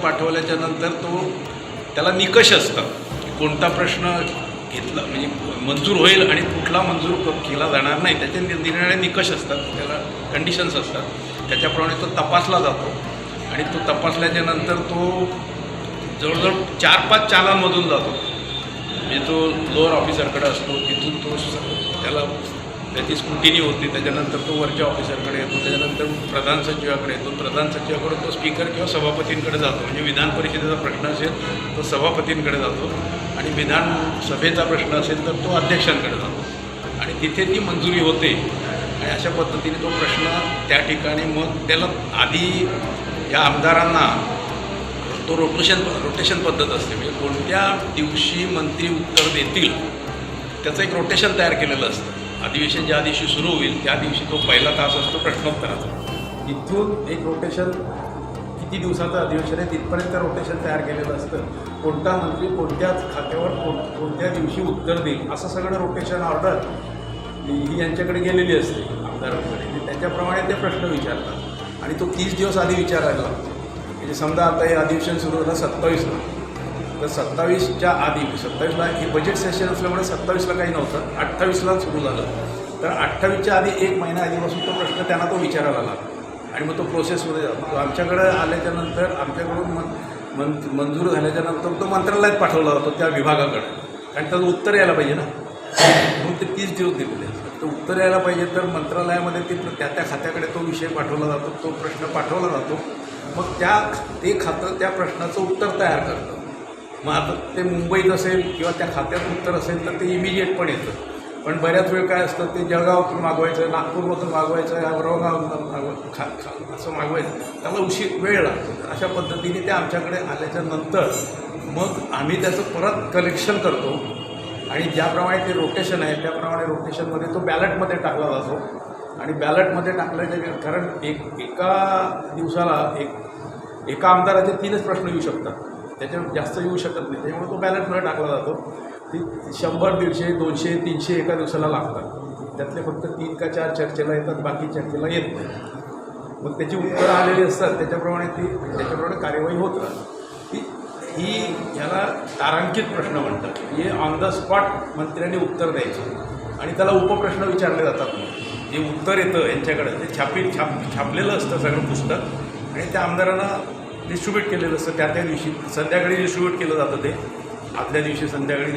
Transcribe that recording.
पाठवल्याच्या नंतर त्याला निकष असतात की कोणता प्रश्न घेतला म्हणजे मंजूर होईल आणि कुठला मंजूर केला जाणार नाही, त्याचे निर्णय निकष असतात, त्याला कंडिशन्स असतात, त्याच्याप्रमाणे तो तपासला जातो आणि तो तपासल्याच्या नंतर तो जवळजवळ 4-5 चालांमधून जातो. म्हणजे तो लोअर ऑफिसरकडे असतो, तिथून तो त्याची स्क्रुटिनी होती, त्याच्यानंतर तो वरच्या ऑफिसरकडे येतो, त्याच्यानंतर प्रधान सचिवाकडे येतो, प्रधान सचिवाकडे तो स्पीकर किंवा सभापतींकडे जातो. म्हणजे विधान परिषदेचा प्रश्न असेल तो सभापतींकडे जातो आणि विधानसभेचा प्रश्न असेल तर तो अध्यक्षांकडे जातो आणि तिथे ती मंजुरी होते. आणि अशा पद्धतीने तो प्रश्न त्या ठिकाणी मग त्याला आधी या आमदारांना तो रोटेशन पद्धत असते. म्हणजे कोणत्या दिवशी मंत्री उत्तर देतील त्याचं एक रोटेशन तयार केलेलं असतं. अधिवेशन ज्या दिवशी सुरू होईल त्या दिवशी तो पहिला तास असतो प्रश्नोत्तराचा. इथून एक रोटेशन किती दिवसाचं अधिवेशन आहे तिथपर्यंत रोटेशन तयार केलेलं असतं. कोणता मंत्री कोणत्या खात्यावर कोणत्या दिवशी उत्तर देईल असं सगळं रोटेशन ऑर्डर ही यांच्याकडे गेलेली असते आमदारांकडे. त्याच्याप्रमाणे ते प्रश्न विचारतात आणि तो 30 दिवस आधी विचारायला लागतो. म्हणजे समजा आता हे अधिवेशन सुरू झालं 27ला, तर 27च्या आधी 27ला हे बजेट सेशन असल्यामुळे 27ला काही नव्हतं, 28ला सुरू झालं. तर 28च्या आधी 1 महिना आधीपासून तो प्रश्न त्यांना तो विचारायला लागला आणि मग तो प्रोसेसमध्ये जातो. आमच्याकडे आल्याच्यानंतर आमच्याकडून मंजूर झाल्याच्यानंतर तो मंत्रालयात पाठवला जातो त्या विभागाकडे, कारण त्याचं उत्तर यायला पाहिजे ना. म्हणून ते 30 दिवस दिलेले असतात. तर उत्तर यायला पाहिजे तर मंत्रालयामध्ये त्या खात्याकडे तो विषय पाठवला जातो, तो प्रश्न पाठवला जातो. मग ते खातं त्या प्रश्नाचं उत्तर तयार करतं. मग आता ते मुंबईत असेल किंवा त्या खात्यात उत्तर असेल तर ते इमिजिएट पण येतं. पण बऱ्याच वेळ काय असतं ते जळगावातून मागवायचं, नागपूरमधून मागवायचं, औरंगाबाद असं मागवायचं, त्याला वेळ लागतो. अशा पद्धतीने ते आमच्याकडे आल्याच्या नंतर मग आम्ही त्याचं परत कलेक्शन करतो आणि ज्याप्रमाणे ते रोटेशन आहे त्याप्रमाणे रोटेशनमध्ये तो बॅलेटमध्ये टाकला जातो. आणि बॅलेटमध्ये टाकल्याच्या कारण एका दिवसाला एका आमदाराचे 3च प्रश्न येऊ शकतात, त्याच्यावर जास्त येऊ शकत नाही. त्यामुळे तो बॅलेटमध्ये टाकला जातो. ती 100, 150, 200, 300 एका दिवसाला लागतात. त्यातले फक्त 3 का 4 चर्चेला येतात, बाकी चर्चेला येत नाही. मग त्याची उत्तरं आलेली असतात, त्याच्याप्रमाणे कार्यवाही होत राहते. ही ह्याला तारांकित प्रश्न म्हणतात. हे ऑन द स्पॉट मंत्र्यांनी उत्तर द्यायचं आणि त्याला उपप्रश्न विचारले जातात. जे उत्तर येतं यांच्याकडे ते छापलेलं असतं सगळं पुस्तक आणि त्या आमदारांना डिस्ट्रीब्यूट केलेलं असतं. त्या दिवशी संध्याकाळी डिस्ट्रीब्यूट केलं जातं. ते आदल्या दिवशी संध्याकाळी